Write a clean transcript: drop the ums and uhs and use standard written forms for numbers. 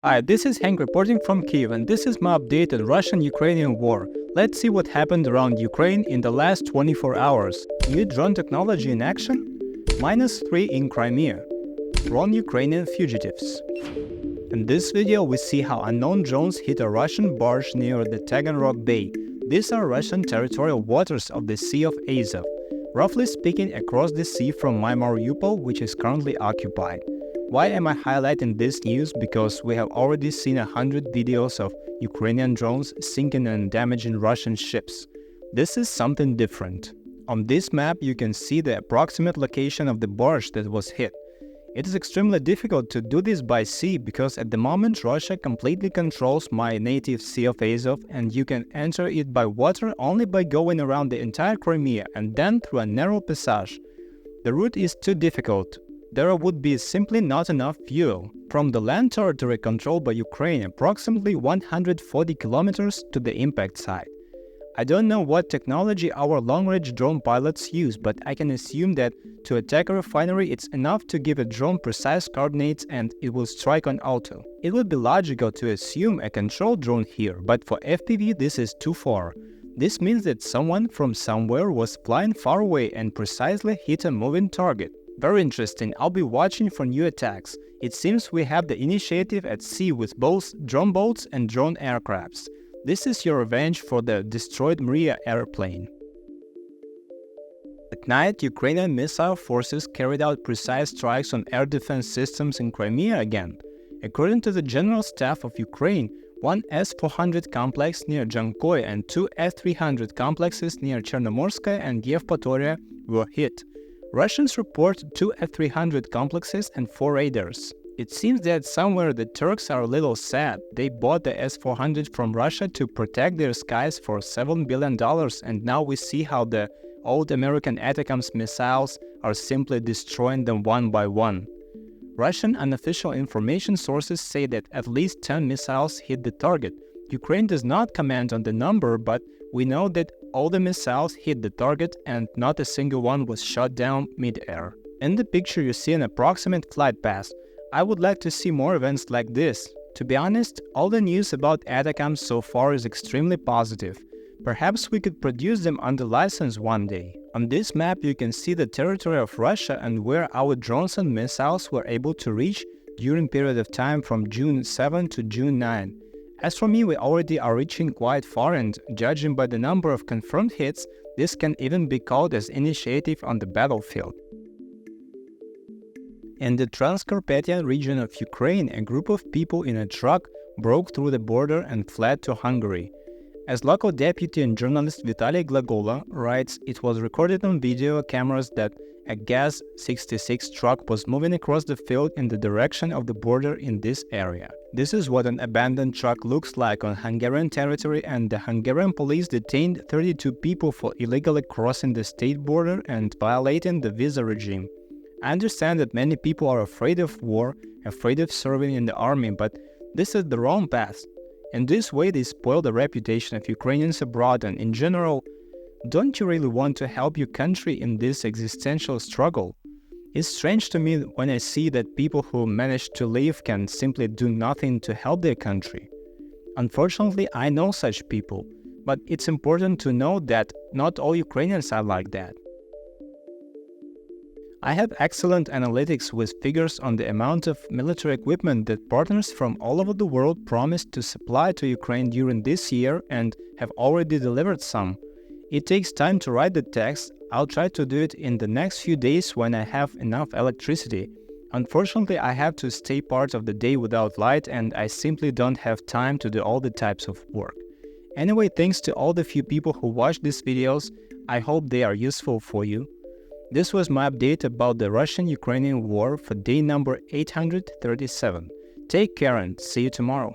Hi, this is Hank reporting from Kyiv, and this is my update on Russian-Ukrainian war. Let's see what happened around Ukraine in the last 24 hours. New drone technology in action? -3 in Crimea. Ukrainian fugitives. In this video, we see how unknown drones hit a Russian barge near the Taganrog Bay. These are Russian territorial waters of the Sea of Azov, roughly speaking across the sea from Mariupol, which is currently occupied. Why am I highlighting this news? Because we have already seen 100 videos of Ukrainian drones sinking and damaging Russian ships. This is something different. On this map, you can see the approximate location of the barge that was hit. It is extremely difficult to do this by sea because at the moment Russia completely controls my native Sea of Azov, and you can enter it by water only by going around the entire Crimea and then through a narrow passage. The route is too difficult. There would be simply not enough fuel. From the land territory controlled by Ukraine, approximately 140 kilometers to the impact site. I don't know what technology our long-range drone pilots use, but I can assume that to attack a refinery it's enough to give a drone precise coordinates and it will strike on auto. It would be logical to assume a controlled drone here, but for FPV this is too far. This means that someone from somewhere was flying far away and precisely hit a moving target. Very interesting. I'll be watching for new attacks. It seems we have the initiative at sea with both drone boats and drone aircrafts. This is your revenge for the destroyed Maria airplane. At night, Ukrainian missile forces carried out precise strikes on air defense systems in Crimea again. According to the General Staff of Ukraine, one S-400 complex near Jankoy and two S-300 complexes near Chernomorskaya and Yevpatoria were hit. Russians report 2 S-300 complexes and 4 radars. It seems that somewhere the Turks are a little sad. They bought the S-400 from Russia to protect their skies for $7 billion, and now we see how the old American ATACMS missiles are simply destroying them one by one. Russian unofficial information sources say that at least 10 missiles hit the target. Ukraine does not comment on the number, but we know that all the missiles hit the target and not a single one was shot down mid-air. In the picture you see an approximate flight path. I would like to see more events like this. To be honest, all the news about ATACMS so far is extremely positive. Perhaps we could produce them under license one day. On this map you can see the territory of Russia and where our drones and missiles were able to reach during period of time from June 7 to June 9. As for me, we already are reaching quite far, and judging by the number of confirmed hits, this can even be called as initiative on the battlefield. In the Transcarpathian region of Ukraine, a group of people in a truck broke through the border and fled to Hungary. As local deputy and journalist Vitaly Glagola writes, it was recorded on video cameras that a Gaz-66 truck was moving across the field in the direction of the border in this area. This is what an abandoned truck looks like on Hungarian territory, and the Hungarian police detained 32 people for illegally crossing the state border and violating the visa regime. I understand that many people are afraid of war, afraid of serving in the army, but this is the wrong path. In this way they spoil the reputation of Ukrainians abroad, and in general, don't you really want to help your country in this existential struggle? It's strange to me when I see that people who manage to leave can simply do nothing to help their country. Unfortunately, I know such people, but it's important to know that not all Ukrainians are like that. I have excellent analytics with figures on the amount of military equipment that partners from all over the world promised to supply to Ukraine during this year and have already delivered some. It takes time to write the text. I'll try to do it in the next few days when I have enough electricity. Unfortunately, I have to stay part of the day without light, and I simply don't have time to do all the types of work. Anyway, thanks to all the few people who watched these videos. I hope they are useful for you. This was my update about the Russian-Ukrainian war for day number 837. Take care and see you tomorrow.